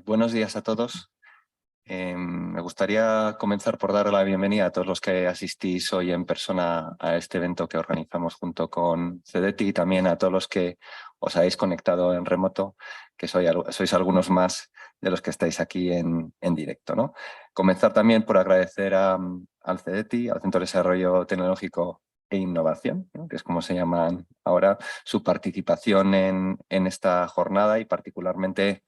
Buenos días a todos. Me gustaría comenzar por dar la bienvenida a todos los que asistís hoy en persona a este evento que organizamos junto con CEDETI y también a todos los que os habéis conectado en remoto, que sois algunos más de los que estáis aquí en directo, ¿no? Comenzar también por agradecer al CEDETI, al Centro de Desarrollo Tecnológico e Innovación, ¿no?, que es como se llaman ahora, su participación en esta jornada y particularmente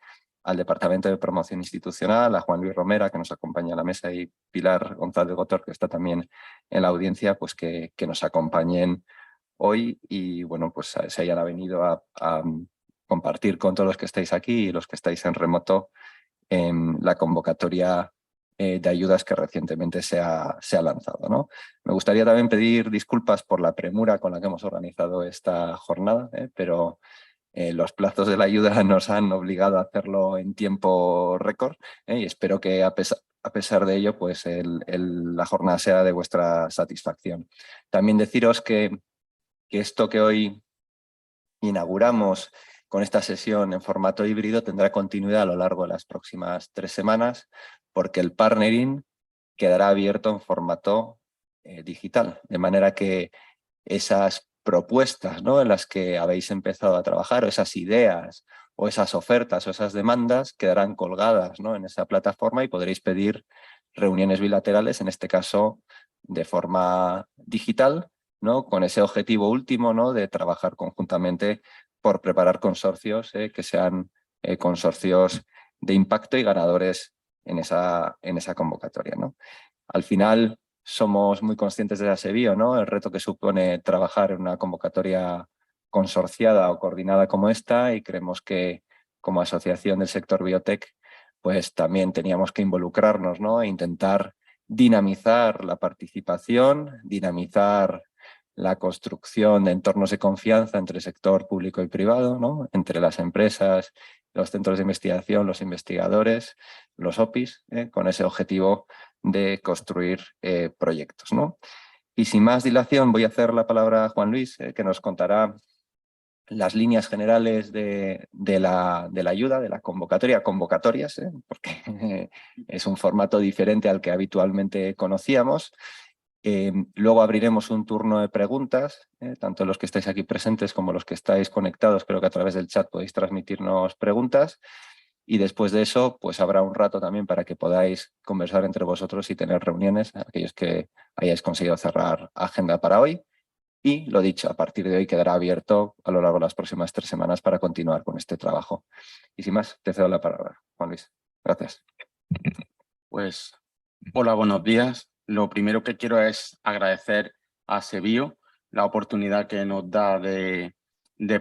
al Departamento de Promoción Institucional, a Juan Luis Romera, que nos acompaña a la mesa, y Pilar González Gotor, que está también en la audiencia, pues que nos acompañen hoy y bueno, pues se hayan venido a compartir con todos los que estáis aquí y los que estáis en remoto en la convocatoria de ayudas que recientemente se ha lanzado, ¿no? Me gustaría también pedir disculpas por la premura con la que hemos organizado esta jornada, pero los plazos de la ayuda nos han obligado a hacerlo en tiempo récord, y espero que a pesar de ello pues la jornada sea de vuestra satisfacción. También deciros que esto que hoy inauguramos con esta sesión en formato híbrido tendrá continuidad a lo largo de las próximas 3 semanas, porque el partnering quedará abierto en formato digital, de manera que esas propuestas, ¿no?, en las que habéis empezado a trabajar, o esas ideas, o esas ofertas, o esas demandas, quedarán colgadas, ¿no?, en esa plataforma y podréis pedir reuniones bilaterales, en este caso de forma digital, ¿no?, con ese objetivo último, ¿no?, de trabajar conjuntamente por preparar consorcios que sean consorcios de impacto y ganadores en esa convocatoria, ¿no? Al final somos muy conscientes de Asebio, ¿no?, el reto que supone trabajar en una convocatoria consorciada o coordinada como esta, y creemos que como asociación del sector biotech pues también teníamos que involucrarnos, ¿no?, e intentar dinamizar la participación, dinamizar la construcción de entornos de confianza entre el sector público y privado, ¿no?, entre las empresas, los centros de investigación, los investigadores, los OPIs, con ese objetivo de construir proyectos, ¿no? Y sin más dilación voy a hacer la palabra a Juan Luis, que nos contará las líneas generales de la ayuda, de la convocatorias, porque es un formato diferente al que habitualmente conocíamos. Luego abriremos un turno de preguntas, tanto los que estáis aquí presentes como los que estáis conectados. Creo que a través del chat podéis transmitirnos preguntas. Y después de eso, pues habrá un rato también para que podáis conversar entre vosotros y tener reuniones, aquellos que hayáis conseguido cerrar agenda para hoy. Y lo dicho, a partir de hoy quedará abierto a lo largo de las próximas 3 semanas para continuar con este trabajo. Y sin más, te cedo la palabra, Juan Luis. Gracias. Pues, hola, buenos días. Lo primero que quiero es agradecer a Sebio la oportunidad que nos da de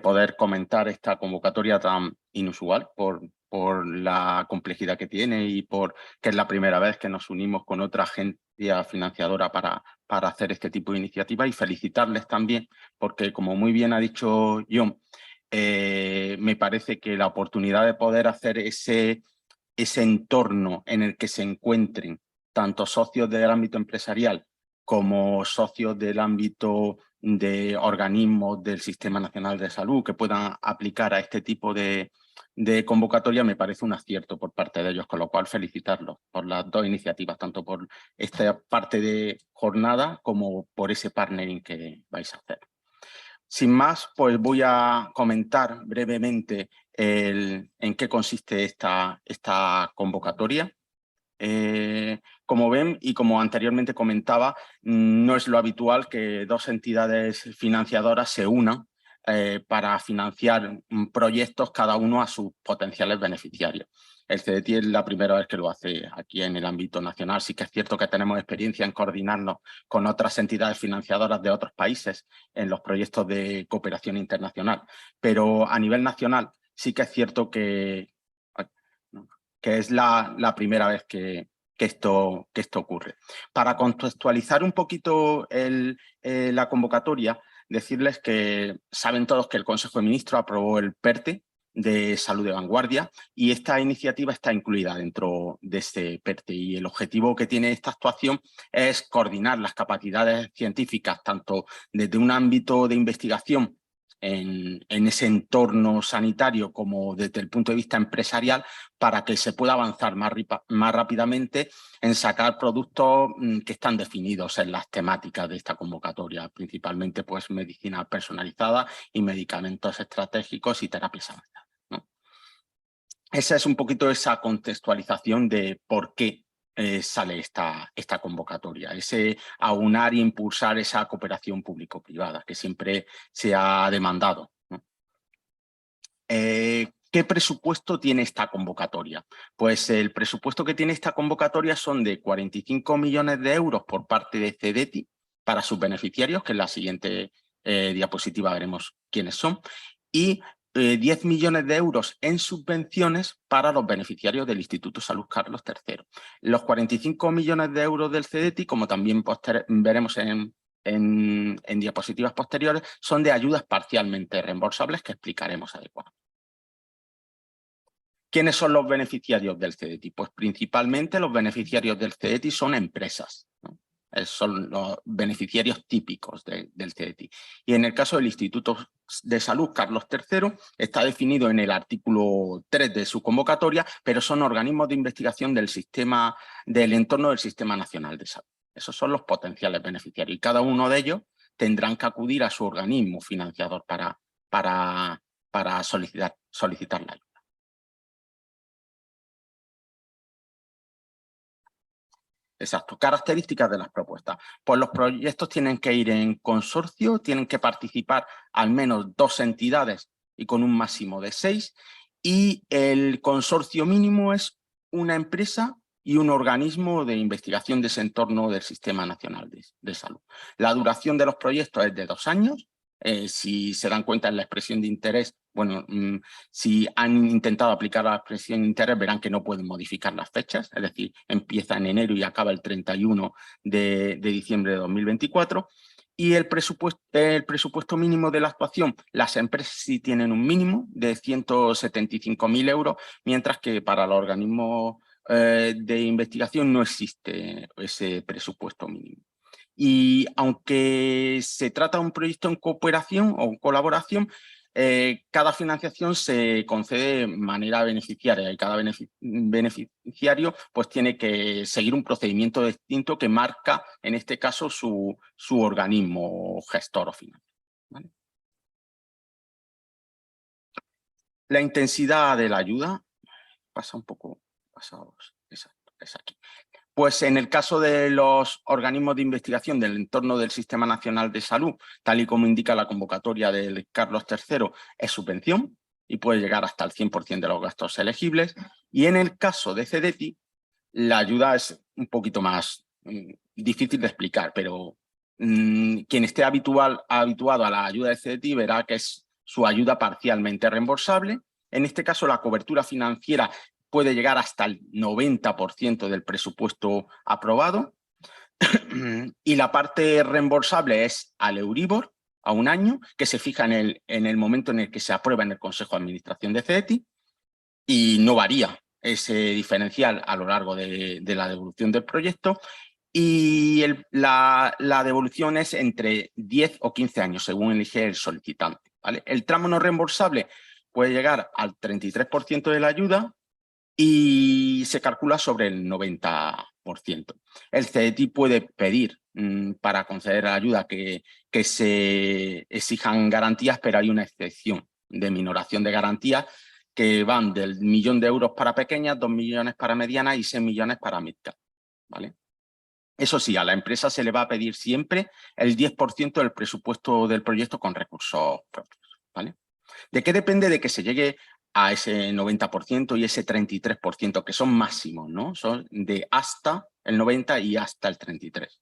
poder comentar esta convocatoria tan inusual por la complejidad que tiene y por que es la primera vez que nos unimos con otra agencia financiadora para hacer este tipo de iniciativa, y felicitarles también porque, como muy bien ha dicho John, me parece que la oportunidad de poder hacer ese entorno en el que se encuentren tanto socios del ámbito empresarial como socios del ámbito de organismos del Sistema Nacional de Salud que puedan aplicar a este tipo de convocatoria, me parece un acierto por parte de ellos, con lo cual felicitarlos por las dos iniciativas, tanto por esta parte de jornada como por ese partnering que vais a hacer. Sin más, pues voy a comentar brevemente en qué consiste esta convocatoria. Como ven y como anteriormente comentaba, no es lo habitual que dos entidades financiadoras se unan para financiar proyectos cada uno a sus potenciales beneficiarios. El CEDETI es la primera vez que lo hace aquí en el ámbito nacional. Sí que es cierto que tenemos experiencia en coordinarnos con otras entidades financiadoras de otros países en los proyectos de cooperación internacional, pero a nivel nacional sí que es cierto que es la primera vez que esto ocurre. Para contextualizar un poquito la convocatoria, decirles que saben todos que el Consejo de Ministros aprobó el PERTE de Salud de Vanguardia, y esta iniciativa está incluida dentro de este PERTE, y el objetivo que tiene esta actuación es coordinar las capacidades científicas tanto desde un ámbito de investigación en ese entorno sanitario como desde el punto de vista empresarial, para que se pueda avanzar más rápidamente en sacar productos que están definidos en las temáticas de esta convocatoria, principalmente pues medicina personalizada y medicamentos estratégicos y terapias avanzadas, ¿no? Esa es un poquito esa contextualización de por qué sale esta convocatoria, ese aunar e impulsar esa cooperación público-privada que siempre se ha demandado, ¿no? ¿Qué presupuesto tiene esta convocatoria? Pues el presupuesto que tiene esta convocatoria son de 45 millones de euros por parte de CEDETI para sus beneficiarios, que en la siguiente diapositiva veremos quiénes son, y 10 millones de euros en subvenciones para los beneficiarios del Instituto Salud Carlos III. Los 45 millones de euros del CEDETI, como también veremos en diapositivas posteriores, son de ayudas parcialmente reembolsables que explicaremos adecuadamente. ¿Quiénes son los beneficiarios del CEDETI? Pues principalmente los beneficiarios del CEDETI son empresas, ¿no? Son los beneficiarios típicos del CEDETI. Y en el caso del Instituto de Salud Carlos III está definido en el artículo 3 de su convocatoria, pero son organismos de investigación del entorno del Sistema Nacional de Salud. Esos son los potenciales beneficiarios y cada uno de ellos tendrán que acudir a su organismo financiador para solicitar la ayuda. Exacto. Características de las propuestas. Pues los proyectos tienen que ir en consorcio, tienen que participar al menos 2 entidades y con un máximo de 6. Y el consorcio mínimo es una empresa y un organismo de investigación de ese entorno del Sistema Nacional de Salud. La duración de los proyectos es de 2 años. Si se dan cuenta en la expresión de interés, bueno, si han intentado aplicar la expresión de interés verán que no pueden modificar las fechas, es decir, empieza en enero y acaba el 31 de diciembre de 2024. Y el presupuesto mínimo de la actuación, las empresas sí tienen un mínimo de 175.000 euros, mientras que para los organismos de investigación no existe ese presupuesto mínimo. Y aunque se trata de un proyecto en cooperación o en colaboración, cada financiación se concede de manera beneficiaria y cada beneficiario pues tiene que seguir un procedimiento distinto que marca, en este caso, su organismo gestor o financiero, ¿vale? La intensidad de la ayuda pasa un poco pasados. Exacto, es aquí. Pues en el caso de los organismos de investigación del entorno del Sistema Nacional de Salud, tal y como indica la convocatoria del Carlos III, es subvención y puede llegar hasta el 100% de los gastos elegibles. Y en el caso de CEDETI, la ayuda es un poquito más difícil de explicar, pero quien esté habituado a la ayuda de CEDETI verá que es su ayuda parcialmente reembolsable. En este caso, la cobertura financiera puede llegar hasta el 90% del presupuesto aprobado y la parte reembolsable es al Euribor a 1 año, que se fija en el momento en el que se aprueba en el Consejo de Administración de CEDETI y no varía ese diferencial a lo largo de la devolución del proyecto, y la devolución es entre 10 o 15 años, según elige el solicitante, ¿vale? El tramo no reembolsable puede llegar al 33% de la ayuda y se calcula sobre el 90%. El CEDETI puede pedir para conceder la ayuda que se exijan garantías, pero hay una excepción de minoración de garantías que van del 1 millón de euros para pequeñas, 2 millones para medianas y 6 millones para midcap, ¿vale? Eso sí, a la empresa se le va a pedir siempre el 10% del presupuesto del proyecto con recursos propios, ¿vale? ¿De qué depende de que se llegue a ese 90% y ese 33%, que son máximos, ¿no? Son de hasta el 90 y hasta el 33.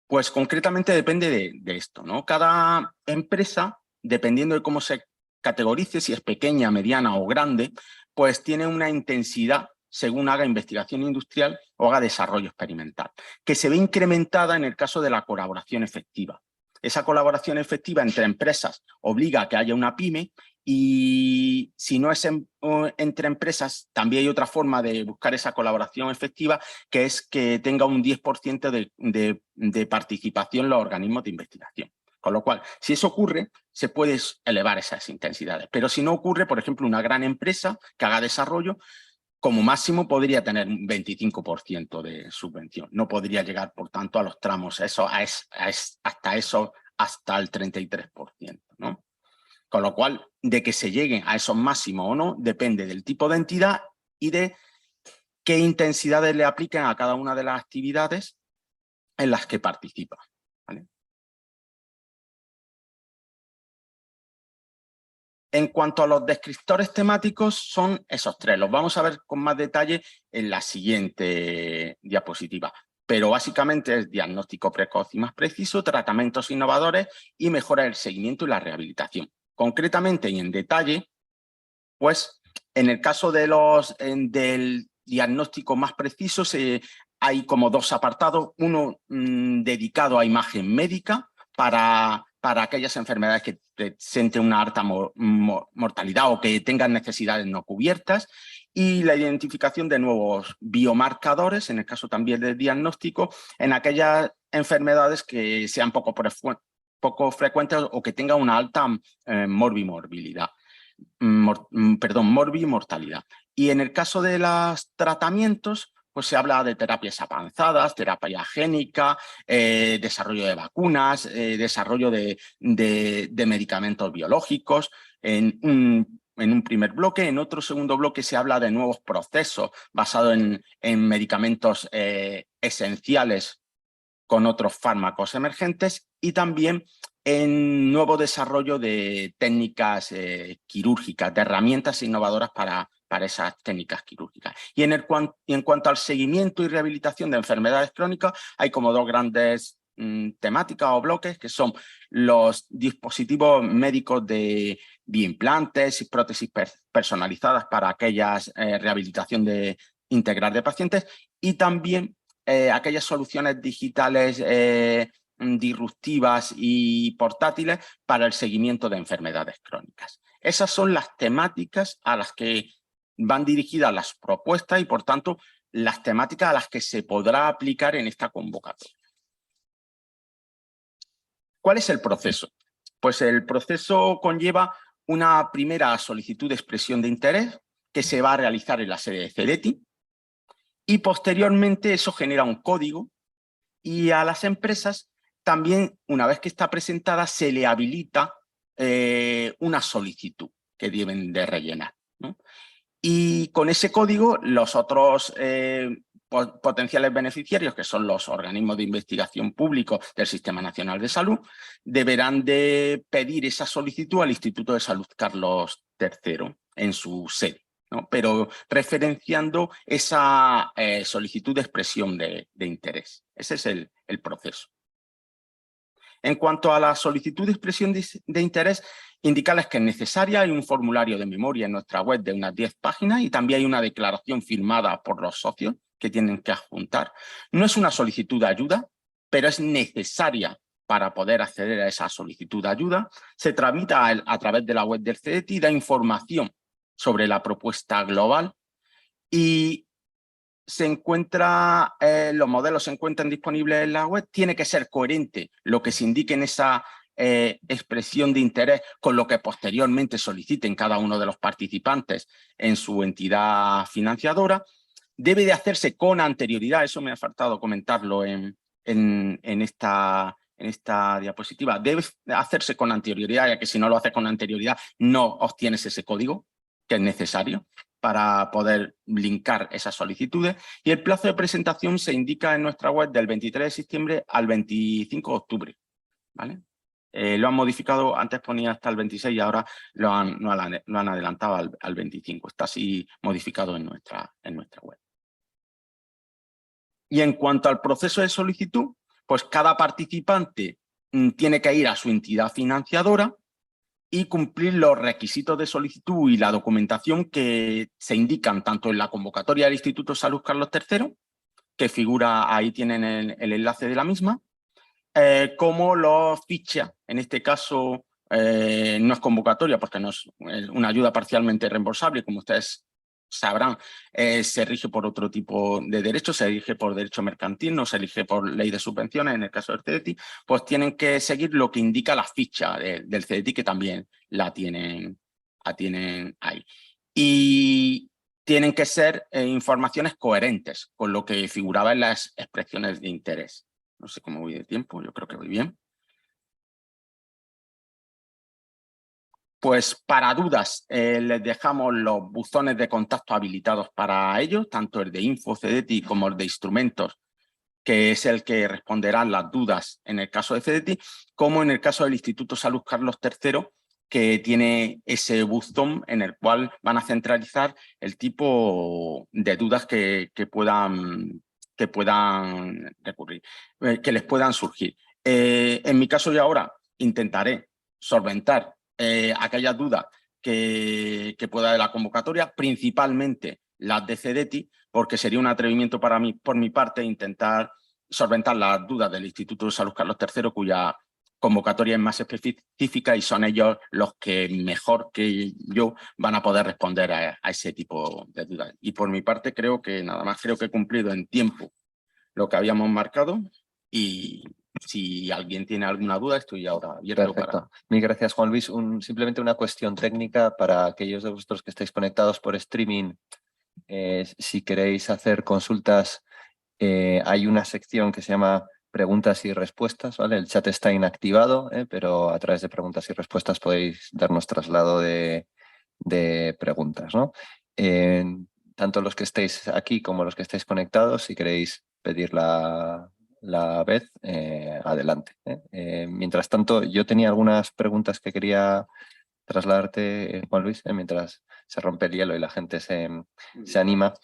Pues concretamente depende de esto, ¿no? Cada empresa, dependiendo de cómo se categorice, si es pequeña, mediana o grande, pues tiene una intensidad según haga investigación industrial o haga desarrollo experimental, que se ve incrementada en el caso de la colaboración efectiva. Esa colaboración efectiva entre empresas obliga a que haya una pyme, y si no es entre empresas, también hay otra forma de buscar esa colaboración efectiva, que es que tenga un 10% de participación los organismos de investigación. Con lo cual, si eso ocurre, se puede elevar esas intensidades. Pero si no ocurre, por ejemplo, una gran empresa que haga desarrollo, como máximo podría tener un 25% de subvención. No podría llegar, por tanto, a los tramos, hasta el 33%, ¿no? Con lo cual, de que se lleguen a esos máximos o no, depende del tipo de entidad y de qué intensidades le apliquen a cada una de las actividades en las que participa, ¿vale? En cuanto a los descriptores temáticos, son esos tres. Los vamos a ver con más detalle en la siguiente diapositiva. Pero básicamente es diagnóstico precoz y más preciso, tratamientos innovadores y mejora del seguimiento y la rehabilitación. Concretamente y en detalle, pues en el caso de del diagnóstico más preciso hay como dos apartados, uno dedicado a imagen médica para aquellas enfermedades que presenten una alta mortalidad o que tengan necesidades no cubiertas, y la identificación de nuevos biomarcadores, en el caso también del diagnóstico, en aquellas enfermedades que sean poco frecuentes o que tengan una alta morbimortalidad. Y en el caso de los tratamientos, pues se habla de terapias avanzadas, terapia génica, desarrollo de vacunas, desarrollo de medicamentos biológicos. En un primer bloque. En otro segundo bloque se habla de nuevos procesos basados en medicamentos esenciales con otros fármacos emergentes, y también en nuevo desarrollo de técnicas quirúrgicas, de herramientas innovadoras para esas técnicas quirúrgicas. Y en cuanto al seguimiento y rehabilitación de enfermedades crónicas, hay como dos grandes temáticas o bloques, que son los dispositivos médicos de bioimplantes y prótesis personalizadas para aquellas rehabilitación integral de pacientes, y también aquellas soluciones digitales disruptivas y portátiles para el seguimiento de enfermedades crónicas. Esas son las temáticas a las que van dirigidas las propuestas y, por tanto, las temáticas a las que se podrá aplicar en esta convocatoria. ¿Cuál es el proceso? Pues el proceso conlleva una primera solicitud de expresión de interés que se va a realizar en la sede de CEDETI, y posteriormente eso genera un código, y a las empresas también, una vez que está presentada, se le habilita una solicitud que deben de rellenar, ¿no? Y con ese código los otros potenciales beneficiarios, que son los organismos de investigación públicos del Sistema Nacional de Salud, deberán de pedir esa solicitud al Instituto de Salud Carlos III en su sede, ¿no? Pero referenciando esa solicitud de expresión de interés. Ese es el proceso. En cuanto a la solicitud de expresión de interés, indicarles que es necesaria. Hay un formulario de memoria en nuestra web de unas 10 páginas, y también hay una declaración firmada por los socios que tienen que adjuntar. No es una solicitud de ayuda, pero es necesaria para poder acceder a esa solicitud de ayuda. Se tramita a través de la web del CEDETI, da información sobre la propuesta global, y los modelos se encuentran disponibles en la web. Tiene que ser coherente lo que se indique en esa expresión de interés con lo que posteriormente soliciten cada uno de los participantes en su entidad financiadora. Debe de hacerse con anterioridad, eso me ha faltado comentarlo en esta diapositiva. Debe hacerse con anterioridad, ya que si no lo haces con anterioridad no obtienes ese código que es necesario para poder linkar esas solicitudes. Y el plazo de presentación se indica en nuestra web del 23 de septiembre al 25 de octubre. ¿Vale? Lo han modificado, antes ponía hasta el 26 y ahora lo han adelantado al 25. Está así modificado en nuestra web. Y en cuanto al proceso de solicitud, pues cada participante tiene que ir a su entidad financiadora y cumplir los requisitos de solicitud y la documentación que se indican tanto en la convocatoria del Instituto de Salud Carlos III, que figura, ahí tienen el enlace de la misma, como los fichas. En este caso no es convocatoria porque no es una ayuda parcialmente reembolsable, como ustedes sabrán, se rige por otro tipo de derecho, se rige por derecho mercantil, no se rige por ley de subvenciones, en el caso del CEDETI, pues tienen que seguir lo que indica la ficha del CEDETI, que también la tienen ahí. Y tienen que ser informaciones coherentes con lo que figuraba en las expresiones de interés. No sé cómo voy de tiempo, yo creo que voy bien. Pues para dudas les dejamos los buzones de contacto habilitados para ellos, tanto el de Info CEDETI como el de Instrumentos, que es el que responderá las dudas en el caso de CEDETI, como en el caso del Instituto Salud Carlos III, que tiene ese buzón en el cual van a centralizar el tipo de dudas que puedan recurrir, que les puedan surgir. En mi caso yo ahora intentaré solventar aquellas dudas que pueda de la convocatoria, principalmente las de CEDETI, porque sería un atrevimiento para mí, por mi parte, intentar solventar las dudas del Instituto de Salud Carlos III, cuya convocatoria es más específica y son ellos los que mejor que yo van a poder responder a ese tipo de dudas. Y por mi parte creo que nada más, creo que he cumplido en tiempo lo que habíamos marcado y si alguien tiene alguna duda estoy ahora abierto. Perfecto. Mil gracias, Juan Luis. Simplemente una cuestión técnica para aquellos de vosotros que estáis conectados por streaming. Si queréis hacer consultas, hay una sección que se llama preguntas y respuestas, ¿vale? El chat está inactivado, pero a través de preguntas y respuestas podéis darnos traslado de preguntas, ¿no? Tanto los que estéis aquí como los que estéis conectados, si queréis pedir la vez, adelante. Mientras tanto, yo tenía algunas preguntas que quería trasladarte, Juan Luis, mientras se rompe el hielo y la gente se anima.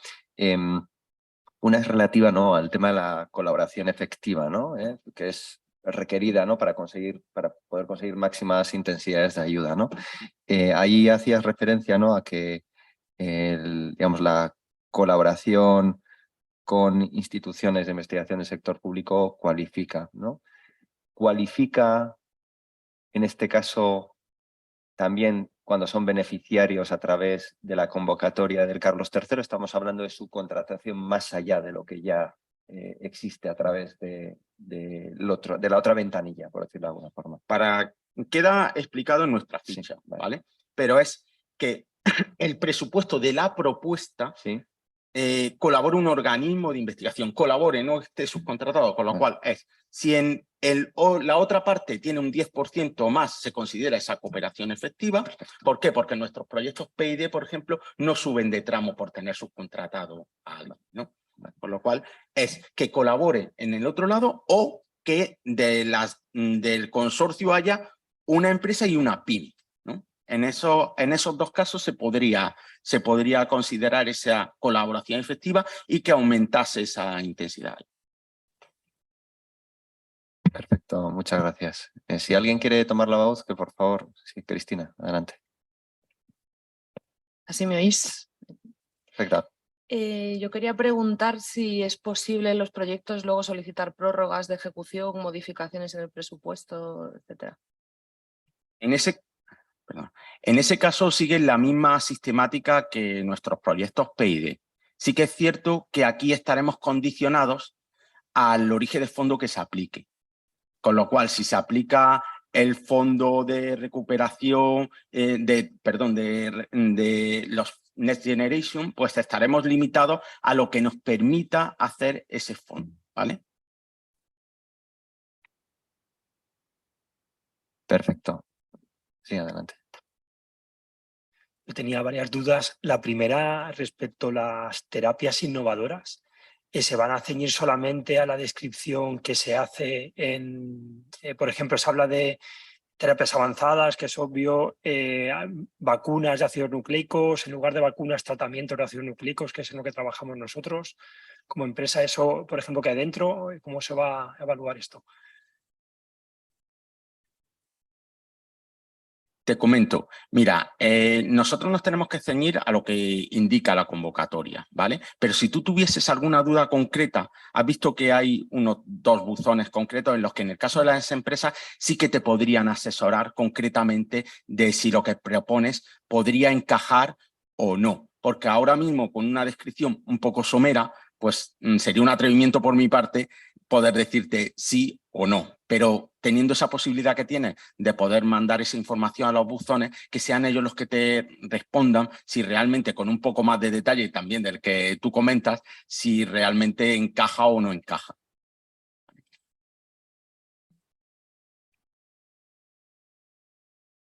Una es relativa, ¿no?, al tema de la colaboración efectiva, ¿no? Que es requerida, ¿no?, para poder conseguir máximas intensidades de ayuda, ¿no? Ahí hacías referencia, ¿no?, a que digamos, la colaboración con instituciones de investigación del sector público cualifica, ¿no? Cualifica, en este caso, también cuando son beneficiarios a través de la convocatoria del Carlos III, estamos hablando de su contratación más allá de lo que ya existe a través de la otra ventanilla, por decirlo de alguna forma. Queda explicado en nuestra ficha, sí, ¿vale? Pero es que el presupuesto de la propuesta, sí, colabora un organismo de investigación, colabore, no esté subcontratado, con lo cual es, si en la otra parte tiene un 10% más, se considera esa cooperación efectiva. ¿Por qué? Porque nuestros proyectos PID, por ejemplo, no suben de tramo por tener subcontratado a alguien, ¿no? Con lo cual es que colabore en el otro lado o que del consorcio haya una empresa y una pyme, ¿no? En esos dos casos se podría considerar esa colaboración efectiva y que aumentase esa intensidad. Perfecto, muchas gracias. Si alguien quiere tomar la voz, que por favor, sí, Cristina, adelante. ¿Así me oís? Perfecto. Yo quería preguntar si es posible en los proyectos luego solicitar prórrogas de ejecución, modificaciones en el presupuesto, etcétera. En ese caso sigue la misma sistemática que nuestros proyectos PID. Sí que es cierto que aquí estaremos condicionados al origen de fondo que se aplique. Con lo cual, si se aplica el fondo de recuperación, de los Next Generation, pues estaremos limitados a lo que nos permita hacer ese fondo, ¿vale? Perfecto. Sí, adelante. Yo tenía varias dudas. La primera, respecto a las terapias innovadoras, ¿se van a ceñir solamente a la descripción que se hace en, por ejemplo, se habla de terapias avanzadas, que es obvio, vacunas de ácidos nucleicos, en lugar de vacunas, tratamientos de ácidos nucleicos, que es en lo que trabajamos nosotros como empresa? Eso, por ejemplo, que hay dentro, ¿cómo se va a evaluar esto? Te comento, mira, nosotros nos tenemos que ceñir a lo que indica la convocatoria, ¿vale? Pero si tú tuvieses alguna duda concreta, has visto que hay dos buzones concretos en los que en el caso de las empresas sí que te podrían asesorar concretamente de si lo que propones podría encajar o no porque ahora mismo con una descripción un poco somera, pues sería un atrevimiento por mi parte poder decirte sí o no, pero teniendo esa posibilidad que tienes de poder mandar esa información a los buzones, que sean ellos los que te respondan si realmente con un poco más de detalle también del que tú comentas, si realmente encaja o no encaja.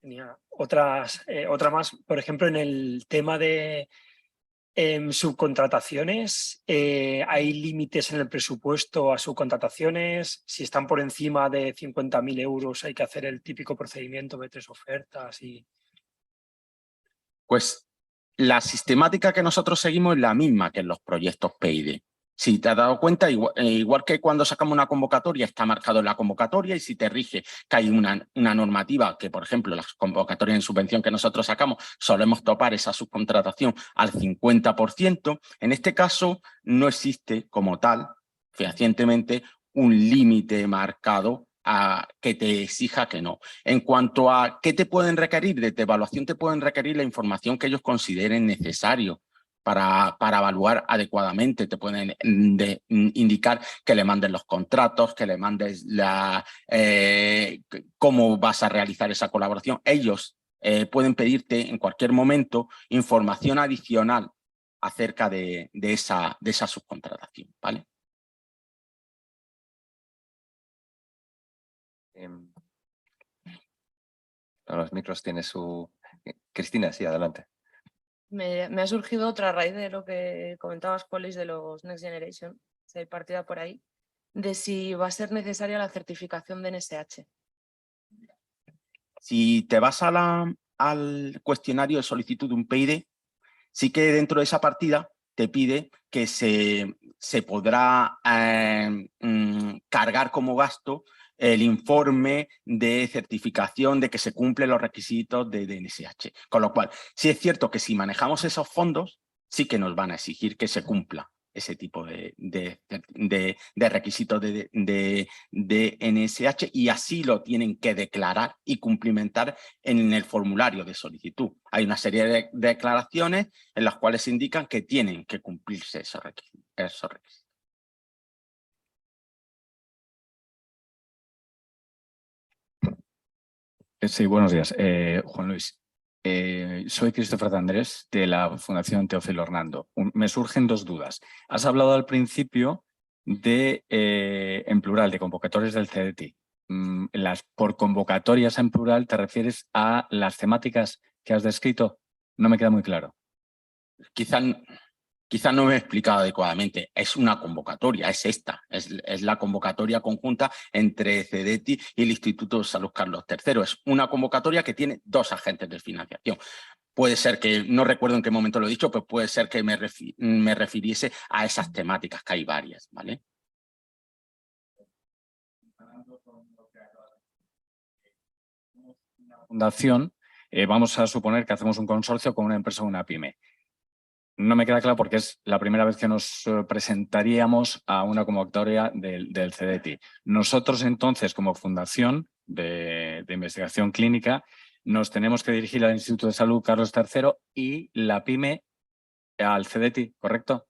Tenía otra más, por ejemplo, en el tema de subcontrataciones, ¿hay límites en el presupuesto a subcontrataciones? Si están por encima de 50.000 euros hay que hacer el típico procedimiento de 3 ofertas. Pues la sistemática que nosotros seguimos es la misma que en los proyectos PID. Si te has dado cuenta, igual que cuando sacamos una convocatoria, está marcado en la convocatoria, y si te rige que hay una normativa, que por ejemplo las convocatorias en subvención que nosotros sacamos solemos topar esa subcontratación al 50%, en este caso no existe como tal, fehacientemente, un límite marcado a que te exija que no. En cuanto a qué te pueden requerir, de evaluación te pueden requerir la información que ellos consideren necesario para evaluar adecuadamente. Te pueden indicar que le mandes los contratos, que le mandes cómo vas a realizar esa colaboración. Ellos pueden pedirte en cualquier momento información adicional acerca de esa subcontratación, ¿vale? Los micros tiene su... Cristina, sí, adelante. Me ha surgido otra raíz de lo que comentabas, Polis, de los Next Generation, si hay partida por ahí, de si va a ser necesaria la certificación de NSH. Si te vas al cuestionario de solicitud de un PID, sí que dentro de esa partida te pide que se podrá cargar como gasto el informe de certificación de que se cumplen los requisitos de NSH. Con lo cual, sí es cierto que si manejamos esos fondos, sí que nos van a exigir que se cumpla ese tipo de requisitos de NSH, y así lo tienen que declarar y cumplimentar en el formulario de solicitud. Hay una serie de declaraciones en las cuales se indican que tienen que cumplirse esos requisitos. Sí, buenos días. Juan Luis, soy Christopher Andrés de la Fundación Teófilo Hernando. Me surgen dos dudas. Has hablado al principio de, en plural, de convocatorias del CDTI. Por convocatorias en plural, ¿te refieres a las temáticas que has descrito? No me queda muy claro. Quizá no me he explicado adecuadamente. Es una convocatoria, es esta. Es la convocatoria conjunta entre CDTI y el Instituto de Salud Carlos III. Es una convocatoria que tiene dos agentes de financiación. Puede ser que, no recuerdo en qué momento lo he dicho, pero puede ser que me refiriese a esas temáticas, que hay varias, ¿vale? Fundación, vamos a suponer que hacemos un consorcio con una empresa o una pyme. No me queda claro porque es la primera vez que nos presentaríamos a una convocatoria del CDTI. Nosotros entonces, como fundación de investigación clínica, nos tenemos que dirigir al Instituto de Salud Carlos III y la pyme al CDTI, ¿correcto?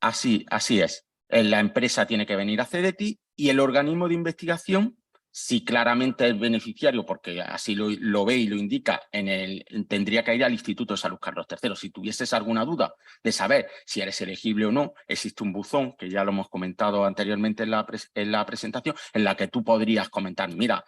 Así es. La empresa tiene que venir a CDTI y el organismo de investigación, si claramente es beneficiario, porque así lo ve y lo indica, tendría que ir al Instituto de Salud Carlos III. Si tuvieses alguna duda de saber si eres elegible o no, existe un buzón, que ya lo hemos comentado anteriormente en la presentación, en la que tú podrías comentar, mira,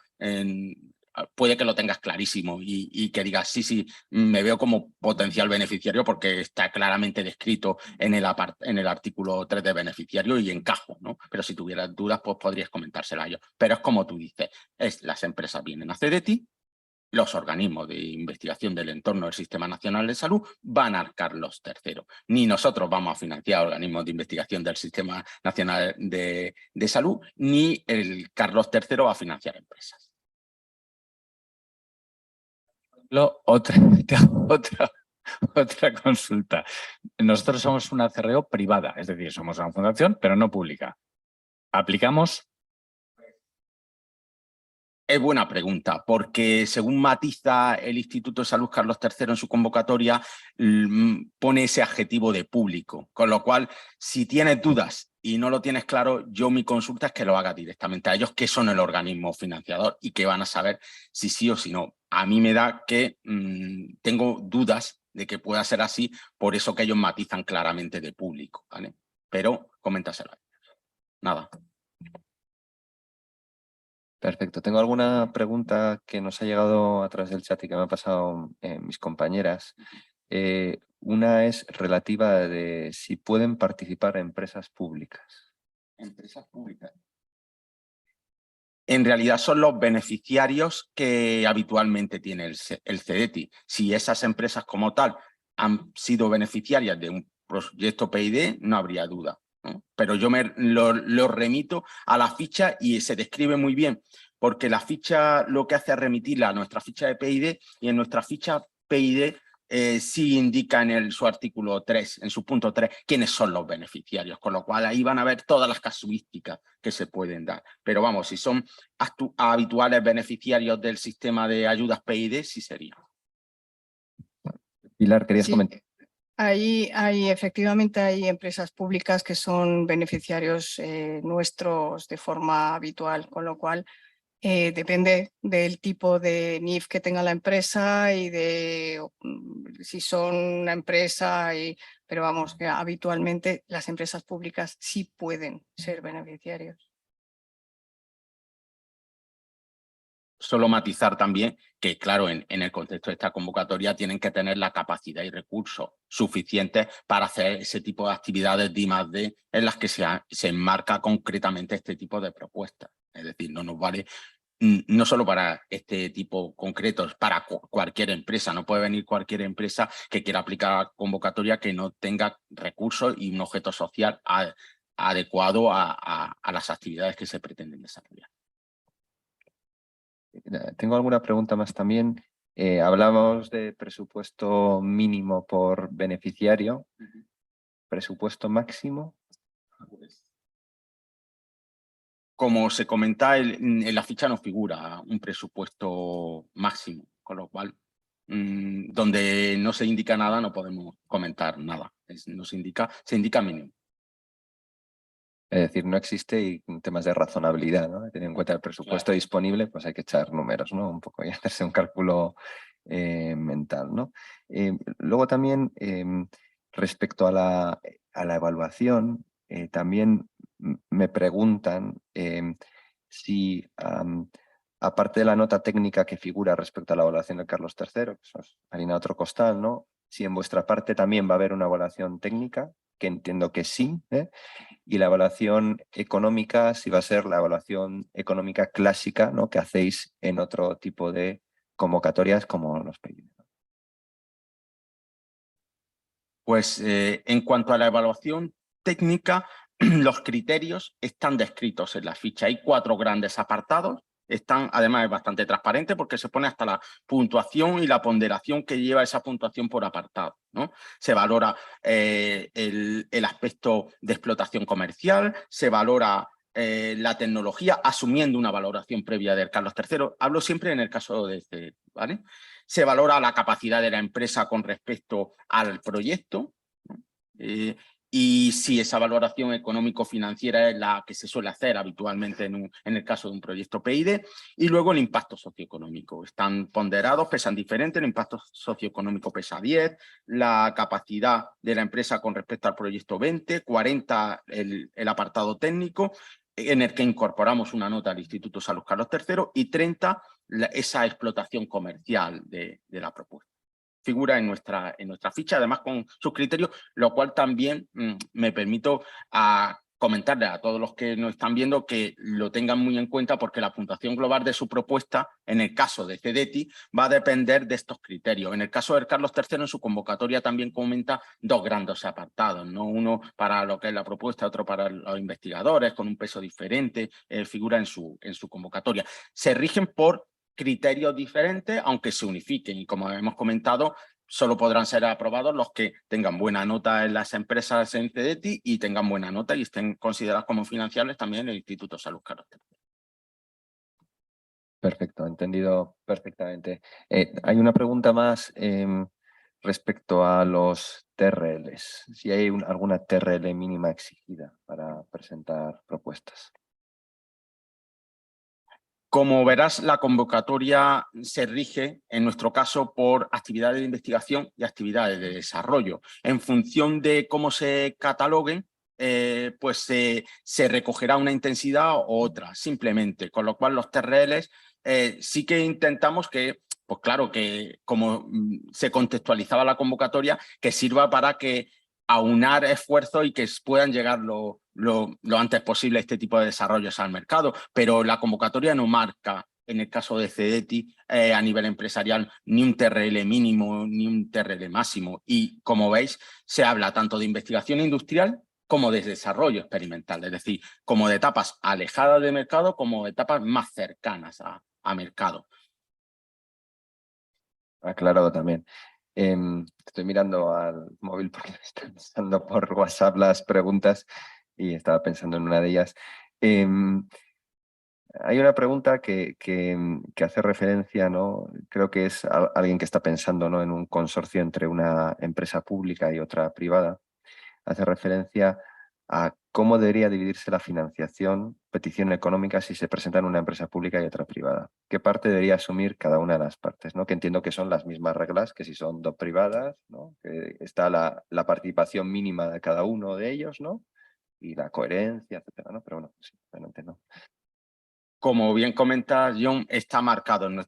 puede que lo tengas clarísimo y que digas, sí, me veo como potencial beneficiario porque está claramente descrito en el artículo 3 de beneficiario y encajo, ¿no? Pero si tuvieras dudas, pues podrías comentárselo a ellos. Pero es como tú dices, las empresas vienen a CDTI, los organismos de investigación del entorno del Sistema Nacional de Salud van al Carlos III. Ni nosotros vamos a financiar organismos de investigación del Sistema Nacional de Salud, ni el Carlos III va a financiar empresas. Otra consulta. Nosotros somos una CRO privada, es decir, somos una fundación, pero no pública. ¿Aplicamos? Es buena pregunta, porque según matiza el Instituto de Salud Carlos III en su convocatoria, pone ese adjetivo de público, con lo cual, si tienes dudas y no lo tienes claro, mi consulta es que lo hagas directamente a ellos, que son el organismo financiador y que van a saber si sí o si no. A mí me da que tengo dudas de que pueda ser así, por eso que ellos matizan claramente de público, ¿vale? Pero coméntaselo a ellos. Nada. Perfecto. Tengo alguna pregunta que nos ha llegado a través del chat y que me han pasado mis compañeras. Una es relativa de si pueden participar empresas públicas. Empresas públicas. En realidad son los beneficiarios que habitualmente tiene el CDTI. Si esas empresas como tal han sido beneficiarias de un proyecto PID, no habría duda, ¿no? Pero yo lo remito a la ficha y se describe muy bien, porque la ficha lo que hace es remitirla a nuestra ficha de PID y en nuestra ficha PID sí indica en su artículo 3, en su punto 3, quiénes son los beneficiarios, con lo cual ahí van a ver todas las casuísticas que se pueden dar. Pero vamos, si son habituales beneficiarios del sistema de ayudas PID, sí serían. Pilar, ¿querías Sí, comentar? efectivamente hay empresas públicas que son beneficiarios nuestros de forma habitual, con lo cual depende del tipo de NIF que tenga la empresa y de si son una empresa, pero vamos, que habitualmente las empresas públicas sí pueden ser beneficiarios. Solo matizar también que, claro, en el contexto de esta convocatoria tienen que tener la capacidad y recursos suficientes para hacer ese tipo de actividades de I+D en las que se enmarca concretamente este tipo de propuestas. Es decir, no nos vale no solo para este tipo concreto, para cualquier empresa. No puede venir cualquier empresa que quiera aplicar convocatoria que no tenga recursos y un objeto social adecuado a las actividades que se pretenden desarrollar. Tengo alguna pregunta más también. Hablábamos de presupuesto mínimo por beneficiario. ¿Presupuesto máximo? Como se comenta, en la ficha no figura un presupuesto máximo, con lo cual, donde no se indica nada, no podemos comentar nada. Se indica mínimo. Es decir, no existe y temas de razonabilidad, ¿no? Teniendo en cuenta el presupuesto disponible, pues hay que echar números, ¿no? Un poco y hacerse un cálculo mental, ¿no? Luego también, respecto a la evaluación, también me preguntan si, aparte de la nota técnica que figura respecto a la evaluación de Carlos III, que eso es harina de otro costal, ¿no? Si en vuestra parte también va a haber una evaluación técnica, que entiendo que sí, y la evaluación económica, si va a ser la evaluación económica clásica, ¿no? Que hacéis en otro tipo de convocatorias como los PID. Pues en cuanto a la evaluación técnica, los criterios están descritos en la ficha. Hay 4 grandes apartados. Además es bastante transparente porque se pone hasta la puntuación y la ponderación que lleva esa puntuación por apartado, ¿no? Se valora el aspecto de explotación comercial, se valora la tecnología, asumiendo una valoración previa del Carlos III. Hablo siempre en el caso de este, ¿vale? Se valora la capacidad de la empresa con respecto al proyecto, ¿no? Y si esa valoración económico-financiera es la que se suele hacer habitualmente en el caso de un proyecto PID, y luego el impacto socioeconómico. Están ponderados, pesan diferente, el impacto socioeconómico pesa 10, la capacidad de la empresa con respecto al proyecto 20, 40 el apartado técnico, en el que incorporamos una nota al Instituto Salud Carlos III, y 30 esa explotación comercial de la propuesta. Figura en nuestra ficha, además con sus criterios, lo cual también me permito comentarle a todos los que nos están viendo que lo tengan muy en cuenta, porque la puntuación global de su propuesta, en el caso de CDTI, va a depender de estos criterios. En el caso de Carlos III, en su convocatoria también comenta 2 grandes apartados, ¿no? Uno para lo que es la propuesta, otro para los investigadores, con un peso diferente, figura en su convocatoria. Se rigen por criterios diferentes, aunque se unifiquen, y como hemos comentado, solo podrán ser aprobados los que tengan buena nota en las empresas en CDTI y tengan buena nota y estén consideradas como financiables también en el Instituto Salud Carlos III. Perfecto, entendido perfectamente. Hay una pregunta más respecto a los TRLs. Si hay alguna TRL mínima exigida para presentar propuestas. Como verás, la convocatoria se rige, en nuestro caso, por actividades de investigación y actividades de desarrollo. En función de cómo se cataloguen, pues se recogerá una intensidad u otra, simplemente. Con lo cual, los TRLs sí que intentamos que, pues claro, que como se contextualizaba la convocatoria, que sirva para que aunar esfuerzos y que puedan llegar lo antes posible este tipo de desarrollos al mercado, pero la convocatoria no marca, en el caso de CEDETI, a nivel empresarial, ni un TRL mínimo ni un TRL máximo. Y como veis, se habla tanto de investigación industrial como de desarrollo experimental, es decir, como de etapas alejadas de mercado como de etapas más cercanas a mercado. Aclarado también. Estoy mirando al móvil porque me están pasando por WhatsApp las preguntas y estaba pensando en una de ellas. Hay una pregunta que hace referencia, ¿no? Creo que es alguien que está pensando, ¿no?, en un consorcio entre una empresa pública y otra privada. Hace referencia a cómo debería dividirse la financiación, petición económica, si se presenta en una empresa pública y otra privada. ¿Qué parte debería asumir cada una de las partes, ¿no? Que entiendo que son las mismas reglas que si son dos privadas, ¿no? Que está la participación mínima de cada uno de ellos, ¿no? Y la coherencia, etcétera, ¿no? Pero bueno, simplemente no. Como bien comentas, John, está marcado en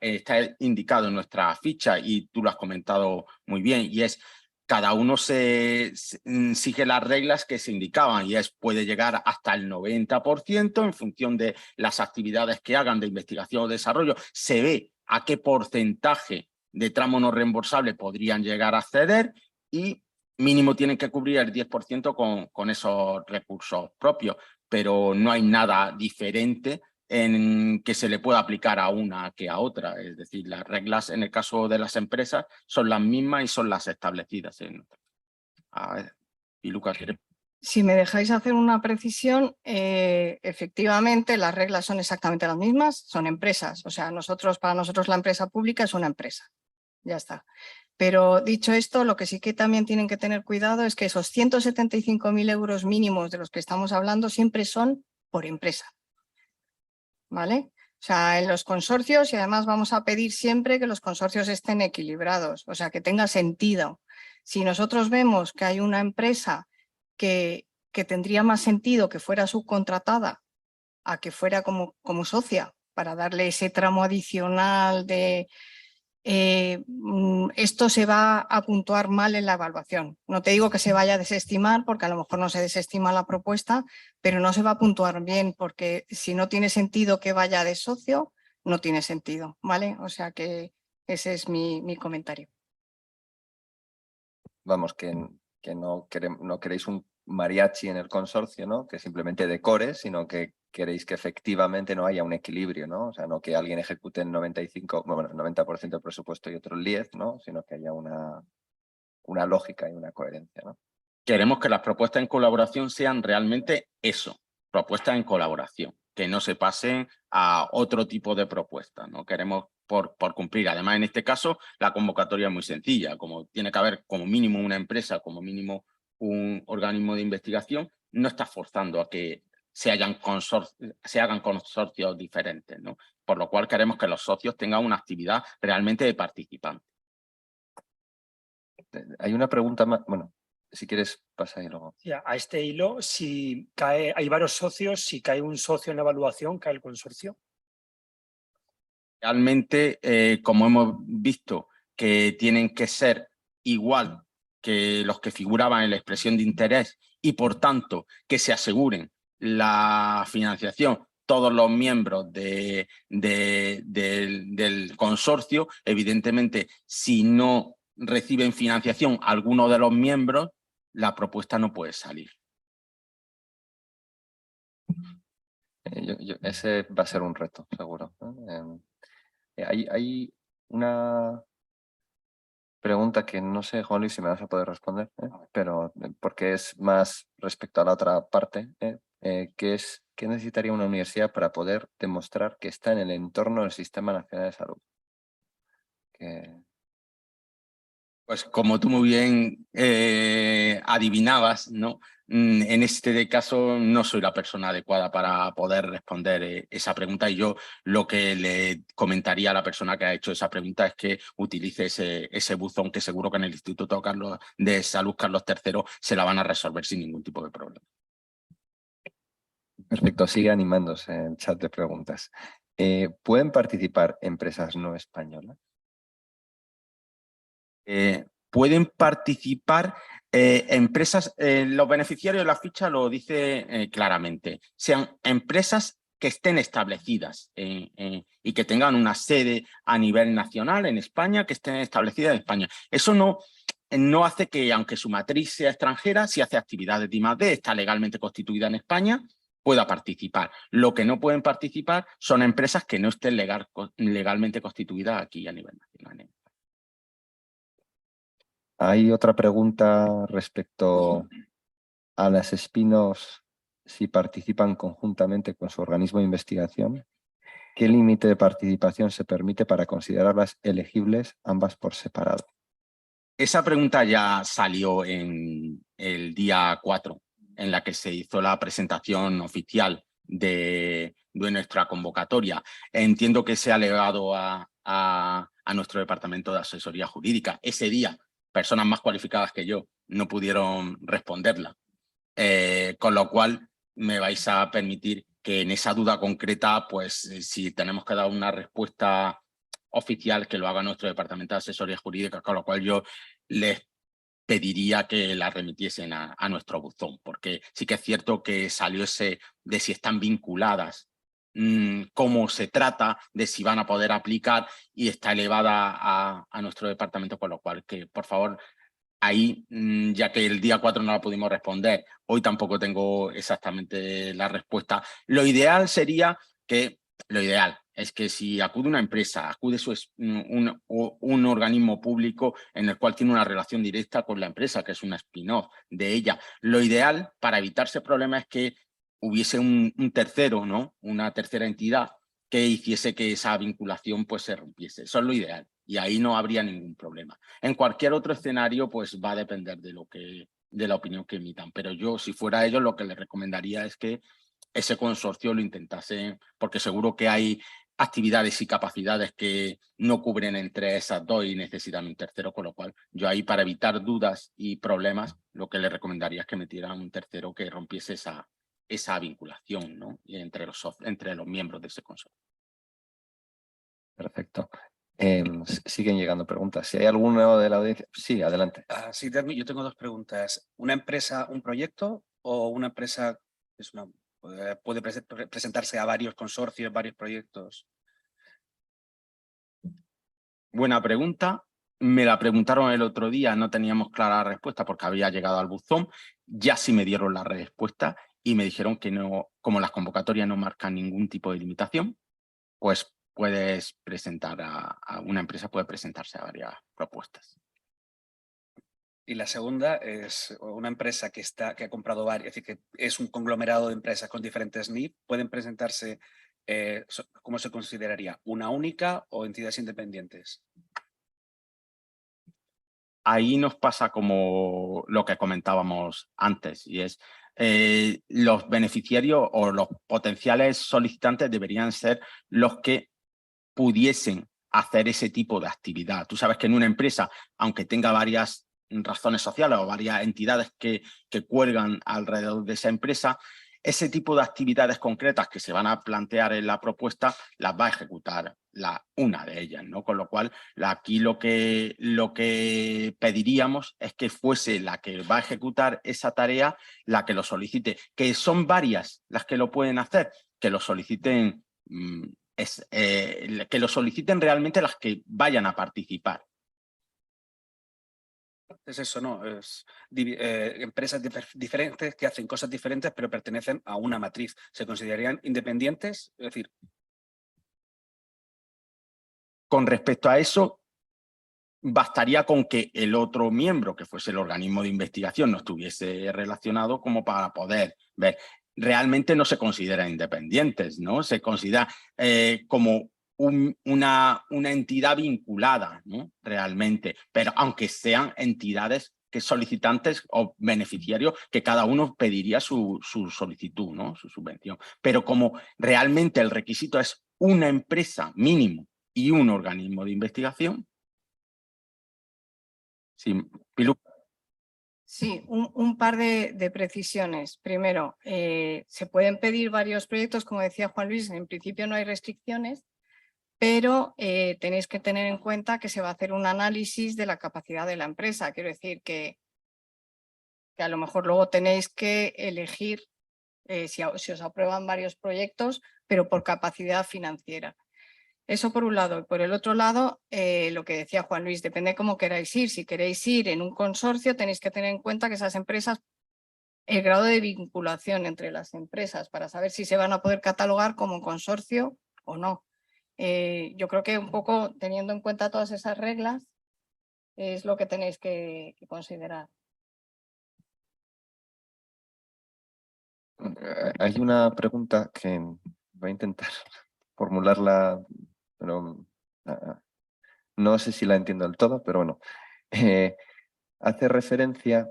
está indicado en nuestra ficha y tú lo has comentado muy bien, y es cada uno sigue las reglas que se indicaban y puede llegar hasta el 90% en función de las actividades que hagan de investigación o desarrollo. Se ve a qué porcentaje de tramo no reembolsable podrían llegar a acceder y mínimo tienen que cubrir el 10% con esos recursos propios, pero no hay nada diferente en que se le pueda aplicar a una que a otra. Es decir, las reglas en el caso de las empresas son las mismas y son las establecidas. A ver, y Lucas, ¿quieres? Si me dejáis hacer una precisión, efectivamente las reglas son exactamente las mismas, son empresas. O sea, para nosotros la empresa pública es una empresa. Ya está. Pero dicho esto, lo que sí que también tienen que tener cuidado es que esos 175.000 euros mínimos de los que estamos hablando siempre son por empresa. ¿Vale? O sea, en los consorcios, y además vamos a pedir siempre que los consorcios estén equilibrados, o sea, que tenga sentido. Si nosotros vemos que hay una empresa que tendría más sentido que fuera subcontratada a que fuera como socia para darle ese tramo adicional de esto se va a puntuar mal en la evaluación. No te digo que se vaya a desestimar, porque a lo mejor no se desestima la propuesta, pero no se va a puntuar bien, porque si no tiene sentido que vaya de socio, no tiene sentido, ¿vale? O sea que ese es mi comentario. Vamos, que no queréis un mariachi en el consorcio, ¿no? Que simplemente decore, sino que queréis que efectivamente no haya un equilibrio, ¿no? O sea, no que alguien ejecute el 90% del presupuesto y otro el 10%, ¿no? Sino que haya una lógica y una coherencia, ¿no? Queremos que las propuestas en colaboración sean realmente eso, propuestas en colaboración, que no se pasen a otro tipo de propuestas, ¿no? Queremos por cumplir. Además, en este caso, la convocatoria es muy sencilla, como tiene que haber como mínimo una empresa, como mínimo un organismo de investigación, no está forzando a que se hagan consorcios diferentes, ¿no? Por lo cual queremos que los socios tengan una actividad realmente de participante. Hay una pregunta más, bueno, si quieres pasa y luego. A este hilo, si hay varios socios, si cae un socio en la evaluación, cae el consorcio. Realmente, como hemos visto, que tienen que ser igual que los que figuraban en la expresión de interés y, por tanto, que se aseguren la financiación todos los miembros del consorcio. Evidentemente, si no reciben financiación alguno de los miembros, la propuesta no puede salir. Ese va a ser un reto, seguro, ¿no? Hay una pregunta que no sé, Juan Luis, si me vas a poder responder, pero porque es más respecto a la otra parte, que es ¿qué necesitaría una universidad para poder demostrar que está en el entorno del Sistema Nacional de Salud? Pues como tú muy bien adivinabas, ¿no? En este caso no soy la persona adecuada para poder responder esa pregunta, y yo lo que le comentaría a la persona que ha hecho esa pregunta es que utilice ese buzón, que seguro que en el Instituto de Salud Carlos III se la van a resolver sin ningún tipo de problema. Perfecto, sigue animándose el chat de preguntas. ¿Pueden participar empresas no españolas? Pueden participar empresas, los beneficiarios de la ficha lo dice claramente, sean empresas que estén establecidas y que tengan una sede a nivel nacional en España, que estén establecidas en España. Eso no hace que, aunque su matriz sea extranjera, si hace actividades de I+D, está legalmente constituida en España, pueda participar. Lo que no pueden participar son empresas que no estén legalmente constituidas aquí a nivel nacional. Hay otra pregunta respecto a las spin-offs, si participan conjuntamente con su organismo de investigación. ¿Qué límite de participación se permite para considerarlas elegibles ambas por separado? Esa pregunta ya salió en el día 4, en la que se hizo la presentación oficial de nuestra convocatoria. Entiendo que se ha elevado a nuestro departamento de asesoría jurídica. Ese día, personas más cualificadas que yo no pudieron responderla. Con lo cual, me vais a permitir que en esa duda concreta, pues si tenemos que dar una respuesta oficial, que lo haga nuestro departamento de asesoría jurídica, con lo cual yo les pediría que la remitiesen a nuestro buzón, porque sí que es cierto que salió ese de si están vinculadas, cómo se trata, de si van a poder aplicar, y está elevada a nuestro departamento, con lo cual que por favor ahí, ya que el día 4 no la pudimos responder, hoy tampoco tengo exactamente la respuesta. Lo ideal es que si acude una empresa, acude un organismo público en el cual tiene una relación directa con la empresa, que es una spin-off de ella, lo ideal para evitarse problemas es que hubiese un tercero, ¿no? Una tercera entidad que hiciese que esa vinculación pues se rompiese. Eso es lo ideal, y ahí no habría ningún problema. En cualquier otro escenario pues va a depender de la opinión que emitan, pero yo, si fuera ellos, lo que les recomendaría es que ese consorcio lo intentase, porque seguro que hay actividades y capacidades que no cubren entre esas dos y necesitan un tercero, con lo cual yo ahí, para evitar dudas y problemas, lo que les recomendaría es que metieran un tercero que rompiese esa vinculación, ¿no? entre los miembros de ese consorcio. Perfecto. Siguen llegando preguntas. Si hay alguno de la audiencia... Sí, adelante. Sí, yo tengo dos preguntas. ¿Una empresa, un proyecto, o una empresa puede presentarse a varios consorcios, varios proyectos? Buena pregunta. Me la preguntaron el otro día, no teníamos clara la respuesta porque había llegado al buzón. Ya sí me dieron la respuesta y me dijeron que no, como las convocatorias no marcan ningún tipo de limitación, pues puedes presentar a una empresa, puede presentarse a varias propuestas. Y la segunda es una empresa que ha comprado varias, es decir, que es un conglomerado de empresas con diferentes NIF, pueden presentarse, ¿cómo se consideraría? ¿Una única o entidades independientes? Ahí nos pasa como lo que comentábamos antes, y es los beneficiarios o los potenciales solicitantes deberían ser los que pudiesen hacer ese tipo de actividad. Tú sabes que en una empresa, aunque tenga varias razones sociales o varias entidades que cuelgan alrededor de esa empresa, ese tipo de actividades concretas que se van a plantear en la propuesta las va a ejecutar una de ellas, ¿no? Con lo cual, aquí lo que pediríamos es que fuese la que va a ejecutar esa tarea la que lo solicite. Que son varias las que lo pueden hacer, que lo soliciten, que lo soliciten realmente las que vayan a participar. Es eso, ¿no? Es empresas diferentes que hacen cosas diferentes pero pertenecen a una matriz. ¿Se considerarían independientes? Es decir... Con respecto a eso, bastaría con que el otro miembro, que fuese el organismo de investigación, no estuviese relacionado como para poder ver. Realmente no se consideran independientes, ¿no? Se considera como una entidad vinculada, ¿no? Realmente, pero aunque sean entidades que solicitantes o beneficiarios, que cada uno pediría su solicitud, ¿no? Su subvención. Pero como realmente el requisito es una empresa mínimo y un organismo de investigación. Sí, Pilu. Sí, un par de precisiones. Primero, se pueden pedir varios proyectos, como decía Juan Luis, en principio no hay restricciones, pero tenéis que tener en cuenta que se va a hacer un análisis de la capacidad de la empresa. Quiero decir que a lo mejor luego tenéis que elegir si os aprueban varios proyectos, pero por capacidad financiera. Eso por un lado. Y por el otro lado, lo que decía Juan Luis, depende cómo queráis ir. Si queréis ir en un consorcio, tenéis que tener en cuenta que esas empresas, el grado de vinculación entre las empresas para saber si se van a poder catalogar como consorcio o no. Yo creo que un poco teniendo en cuenta todas esas reglas es lo que tenéis que considerar. Hay una pregunta que voy a intentar formularla, pero no sé si la entiendo del todo, pero bueno. Hace referencia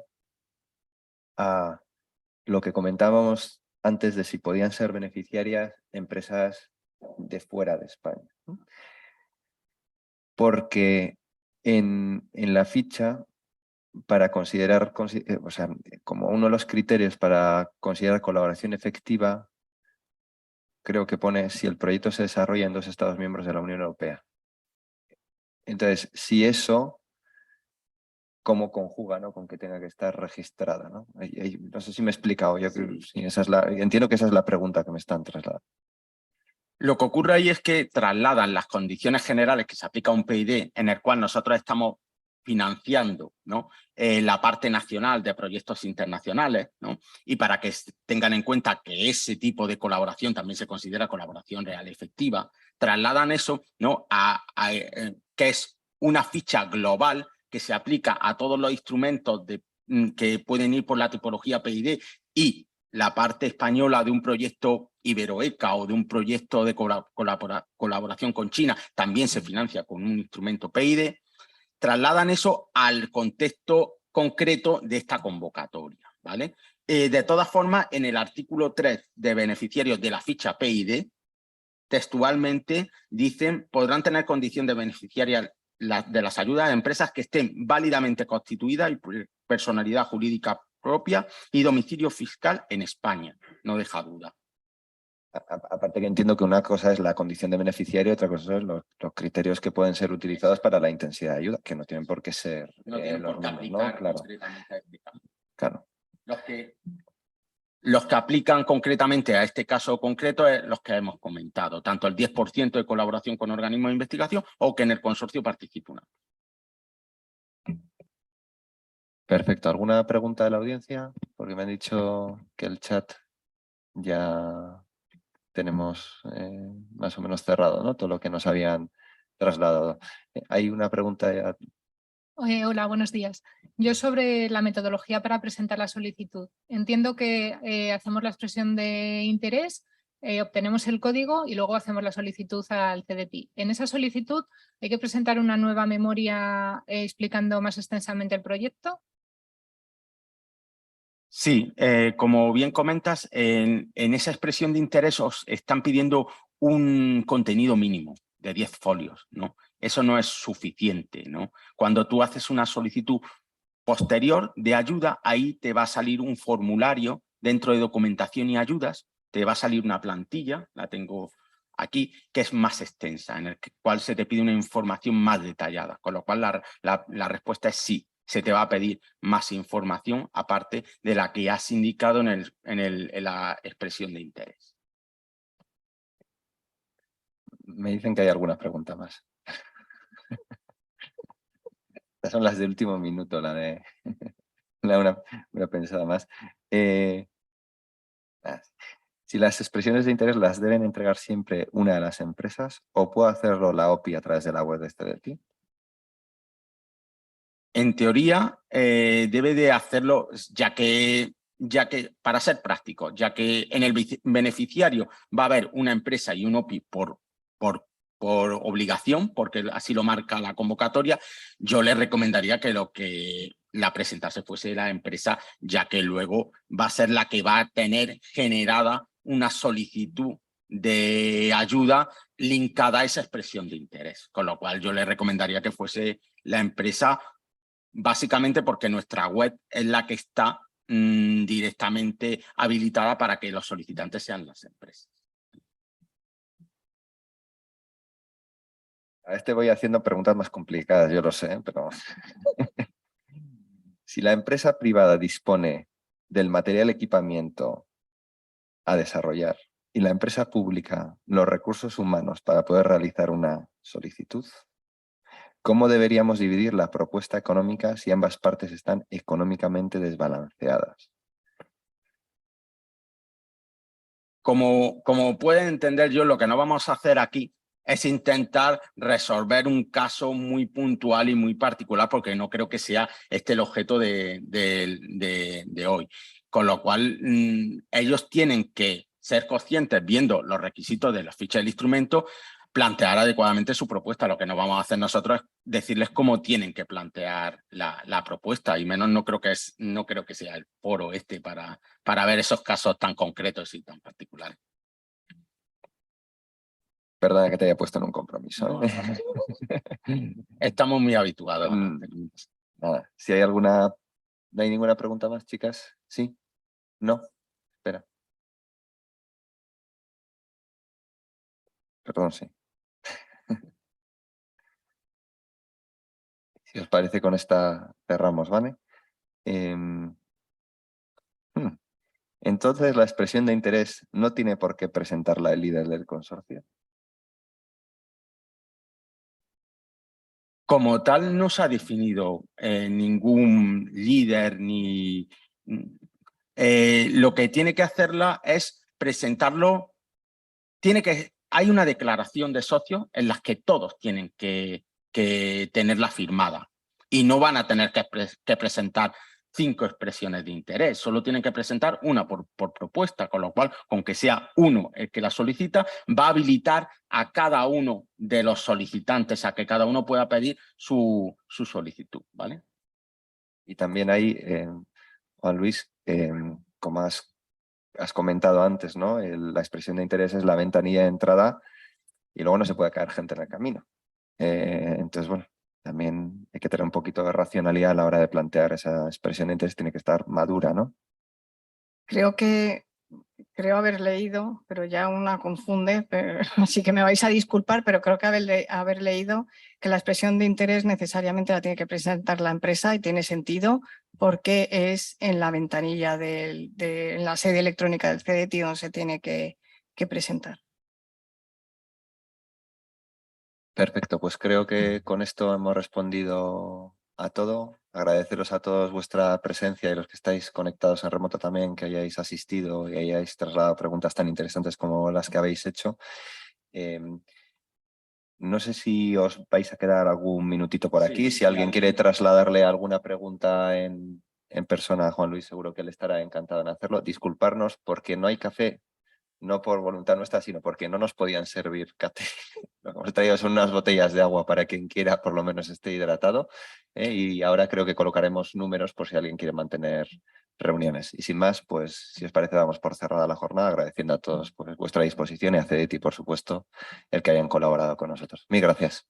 a lo que comentábamos antes de si podían ser beneficiarias empresas de fuera de España, ¿no? Porque en la ficha, para considerar, o sea, como uno de los criterios para considerar colaboración efectiva, creo que pone si el proyecto se desarrolla en 2 Estados miembros de la Unión Europea. Entonces, si eso, ¿cómo conjuga, ¿no? Con que tenga que estar registrada, ¿no? No sé si me he explicado. Yo creo, sí, entiendo que esa es la pregunta que me están trasladando. Lo que ocurre ahí es que trasladan las condiciones generales que se aplica a un PID, en el cual nosotros estamos financiando, ¿no? La parte nacional de proyectos internacionales, ¿no? Y para que tengan en cuenta que ese tipo de colaboración también se considera colaboración real y efectiva, trasladan eso, ¿no? Que es una ficha global que se aplica a todos los instrumentos que pueden ir por la tipología PID, y la parte española de un proyecto Iberoeca o de un proyecto de colaboración con China también se financia con un instrumento PID. Trasladan eso al contexto concreto de esta convocatoria, ¿vale? De todas formas, en el artículo 3 de beneficiarios de la ficha PID, textualmente dicen: podrán tener condición de beneficiaria de las ayudas a empresas que estén válidamente constituidas y personalidad jurídica propia y domicilio fiscal en España. No deja duda. Aparte que entiendo que una cosa es la condición de beneficiario y otra cosa son los criterios que pueden ser utilizados para la intensidad de ayuda, que no tienen por qué ser No tienen por qué aplicar, ¿no? Claro. concretamente a este caso. Claro. Los que aplican concretamente a este caso concreto es los que hemos comentado, tanto el 10% de colaboración con organismos de investigación o que en el consorcio participe una. Perfecto. ¿Alguna pregunta de la audiencia? Porque me han dicho que el chat ya tenemos más o menos cerrado, ¿no? Todo lo que nos habían trasladado. Hay una pregunta ya. Hola, buenos días. Yo sobre la metodología para presentar la solicitud. Entiendo que hacemos la expresión de interés, obtenemos el código y luego hacemos la solicitud al CDTI. En esa solicitud hay que presentar una nueva memoria explicando más extensamente el proyecto. Sí, como bien comentas, en esa expresión de interés os están pidiendo un contenido mínimo de 10 folios, ¿no? Eso no es suficiente, ¿no? Cuando tú haces una solicitud posterior de ayuda, ahí te va a salir un formulario dentro de documentación y ayudas, te va a salir una plantilla, la tengo aquí, que es más extensa, en el cual se te pide una información más detallada, con lo cual la respuesta es sí. Se te va a pedir más información aparte de la que has indicado en la expresión de interés. Me dicen que hay alguna pregunta más. Estas son las de último minuto, la de una pensada más. Si las expresiones de interés las deben entregar siempre una de las empresas, o puedo hacerlo la OPI a través de la web de CDTI. en teoría, debe de hacerlo, ya que para ser práctico, ya que en el beneficiario va a haber una empresa y un OPI por obligación, porque así lo marca la convocatoria, yo le recomendaría que la presentase fuese la empresa, ya que luego va a ser la que va a tener generada una solicitud de ayuda linkada a esa expresión de interés, con lo cual yo le recomendaría que fuese la empresa, básicamente porque nuestra web es la que está directamente habilitada para que los solicitantes sean las empresas. A este voy haciendo preguntas más complicadas, yo lo sé, pero... Si la empresa privada dispone del material equipamiento a desarrollar y la empresa pública los recursos humanos para poder realizar una solicitud, ¿cómo deberíamos dividir la propuesta económica si ambas partes están económicamente desbalanceadas? Como pueden entender yo, lo que no vamos a hacer aquí es intentar resolver un caso muy puntual y muy particular, porque no creo que sea este el objeto de hoy. Con lo cual, ellos tienen que ser conscientes, viendo los requisitos de la ficha del instrumento, plantear adecuadamente su propuesta. Lo que no vamos a hacer nosotros es decirles cómo tienen que plantear la propuesta, y menos no creo que sea el foro este para ver esos casos tan concretos y tan particulares. Perdona que te haya puesto en un compromiso. Estamos muy habituados. Nada, si hay alguna... ¿No hay ninguna pregunta más, chicas? ¿Sí? ¿No? Espera. Perdón, sí. Si os parece, con esta cerramos, ¿vale? Entonces, la expresión de interés no tiene por qué presentarla el líder del consorcio. Como tal, no se ha definido ningún líder ni... lo que tiene que hacerla es presentarlo. Hay una declaración de socios en las que todos tienen que tenerla firmada, y no van a tener que presentar 5 expresiones de interés, solo tienen que presentar una por propuesta, con lo cual, con que sea uno el que la solicita, va a habilitar a cada uno de los solicitantes a que cada uno pueda pedir su solicitud, ¿vale? Y también hay, Juan Luis, como has comentado antes, ¿no? La expresión de interés es la ventanilla de entrada y luego no se puede caer gente en el camino. Entonces, bueno, también hay que tener un poquito de racionalidad a la hora de plantear esa expresión de interés, tiene que estar madura, ¿no? Creo haber leído, pero ya una confunde, así que me vais a disculpar, pero creo que haber leído que la expresión de interés necesariamente la tiene que presentar la empresa, y tiene sentido porque es en la ventanilla en la sede electrónica del CDT donde se tiene que presentar. Perfecto, pues creo que con esto hemos respondido a todo. Agradeceros a todos vuestra presencia y los que estáis conectados en remoto también, que hayáis asistido y hayáis trasladado preguntas tan interesantes como las que habéis hecho. No sé si os vais a quedar algún minutito por aquí. Si alguien quiere trasladarle alguna pregunta en persona a Juan Luis, seguro que él estará encantado en hacerlo. Disculparnos porque no hay café, no por voluntad nuestra, sino porque no nos podían servir café. Lo que hemos traído son unas botellas de agua para quien quiera por lo menos esté hidratado, y ahora creo que colocaremos números por si alguien quiere mantener reuniones. Y sin más, pues si os parece, damos por cerrada la jornada, agradeciendo a todos pues, vuestra disposición y a CDT, por supuesto, el que hayan colaborado con nosotros. Mil gracias.